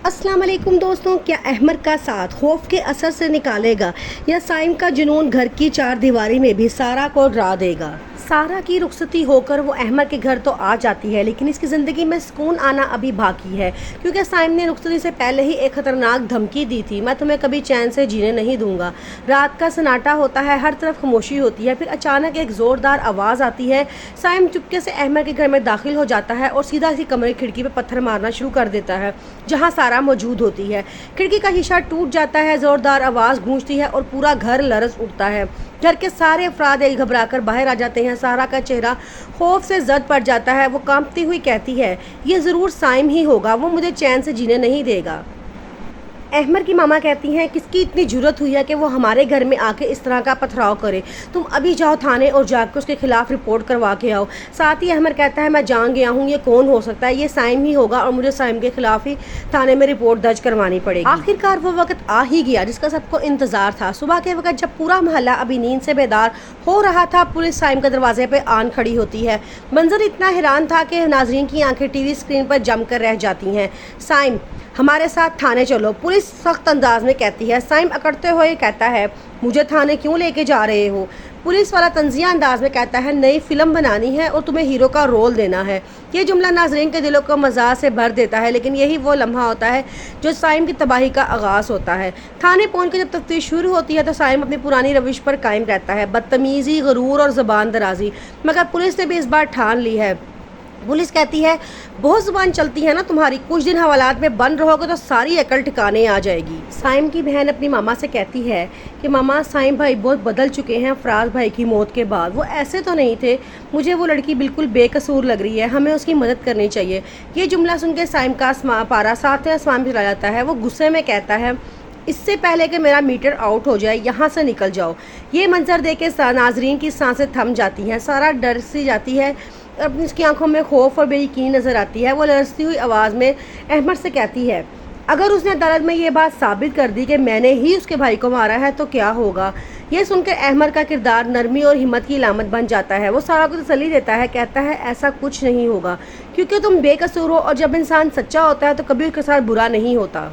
अस्सलाम वालेकुम दोस्तों, क्या अहमद का साथ खौफ के असर से निकालेगा या साइम का जुनून घर की चार दीवारी में भी सारा को डरा देगा। सारा की रुखसती होकर वो अहमद के घर तो आ जाती है, लेकिन इसकी ज़िंदगी में सुकून आना अभी बाकी है, क्योंकि साइम ने रुखसती से पहले ही एक ख़तरनाक धमकी दी थी, मैं तुम्हें कभी चैन से जीने नहीं दूंगा। रात का सन्नाटा होता है, हर तरफ खामोशी होती है, फिर अचानक एक ज़ोरदार आवाज़ आती है। साइम चुपके से अहमद के घर में दाखिल हो जाता है और सीधा सी कमरे खिड़की पर पत्थर मारना शुरू कर देता है जहाँ सारा मौजूद होती है। खिड़की का शीशा टूट जाता है, ज़ोरदार आवाज़ गूंजती है और पूरा घर लरज़ उठता है। घर के सारे अफराद घबराकर बाहर आ जाते हैं। सारा का चेहरा खौफ से जद पड़ जाता है। वो कांपती हुई कहती है, ये ज़रूर साइम ही होगा, वो मुझे चैन से जीने नहीं देगा। अहमद की मामा कहती हैं, किसकी इतनी जुर्रत हुई है कि वो हमारे घर में आके इस तरह का पथराव करे। तुम अभी जाओ थाने और जाकर उसके खिलाफ रिपोर्ट करवा के आओ। साथ ही अहमद कहता है, मैं जान गया हूँ, ये कौन हो सकता है, ये साइम ही होगा और मुझे साइम के खिलाफ ही थाने में रिपोर्ट दर्ज करवानी पड़ेगी। आखिरकार वो वक्त आ ही गया जिसका सबको इंतजार था। सुबह के वक्त जब पूरा मोहल्ला अभी नींद से बेदार हो रहा था, पुलिस साइम के दरवाजे पर आन खड़ी होती है। मंजर इतना हैरान था कि नाजरीन की आंखें टीवी स्क्रीन पर जमकर रह जाती हैं। साइम, हमारे साथ थाने चलो, पुलिस सख्त अंदाज में कहती है। साइम अकड़ते हुए कहता है, मुझे थाने क्यों लेके जा रहे हो। पुलिस वाला तंजिया अंदाज में कहता है, नई फिल्म बनानी है और तुम्हें हीरो का रोल देना है। ये जुमला नाजरीन के दिलों को मज़ाक से भर देता है, लेकिन यही वो लम्हा होता है जो साइम की तबाही का आगाज़ होता है। थाने पहुँच कर जब तफ्तीश शुरू होती है तो साइम अपनी पुरानी रविश पर कायम रहता है, बदतमीज़ी, गरूर और ज़बान दराजी। मगर पुलिस ने भी इस बार ठान ली है। पुलिस कहती है, बहुत ज़ुबान चलती है ना तुम्हारी, कुछ दिन हवालात में बंद रहोगे तो सारी अकल ठिकाने आ जाएगी। साइम की बहन अपनी मामा से कहती है कि मामा, साइम भाई बहुत बदल चुके हैं फराज भाई की मौत के बाद, वो ऐसे तो नहीं थे, मुझे वो लड़की बिल्कुल बेकसूर लग रही है, हमें उसकी मदद करनी चाहिए। ये जुमला सुन के साइम का पारा सातवें आसमान पर चला जाता है। वो गुस्से में कहता है, इससे पहले कि मेरा मीटर आउट हो जाए यहाँ से निकल जाओ। ये मंजर देख के नाजरीन की सांसें थम जाती हैं। सारा डर सी जाती है, अपनी उसकी आंखों में खौफ और बेयकीनी नज़र आती है। वो लरसती हुई आवाज़ में अहमद से कहती है, अगर उसने अदालत में ये बात साबित कर दी कि मैंने ही उसके भाई को मारा है तो क्या होगा। ये सुनकर अहमद का किरदार नरमी और हिम्मत की अलामत बन जाता है। वो सारा को तसल्ली देता है, कहता है, ऐसा कुछ नहीं होगा, क्योंकि तुम बेकसूर हो और जब इंसान सच्चा होता है तो कभी उसके साथ बुरा नहीं होता।